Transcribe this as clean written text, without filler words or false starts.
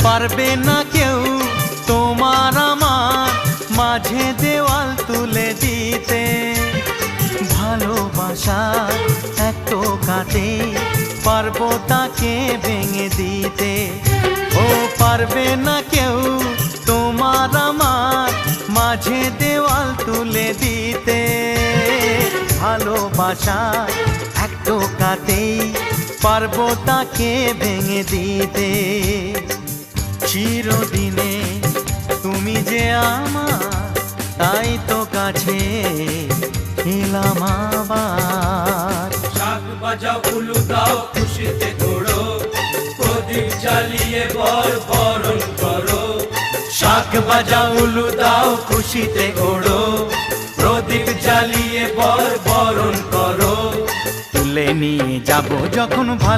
পারবে না কেউ তোমার আমার মাঝে দেওয়াল তুলে দিতে। ভালোবাসার এক টোকাতে পারবো তাকে ভেঙে দিতে। ও পারবে না কেউ তোমার আমার মাঝে দেওয়াল তুলে দিতে। ভালোবাসার এক টোকাতেই পারবো তাকে ভেঙে দিতে। চিরদিনে তুমি যে আমার, তাই তো কাছে এলাম আবার। শাক বাজাও উলু দাও খুশিতে ঘোড়ো, প্রদীপ জ্বালিয়ে বরণ করো। শাক বাজাও উলু দাও খুশিতে ওড়ো, প্রদীপ জ্বালিয়ে বরণ করো। তুলে নিয়ে যাব যখন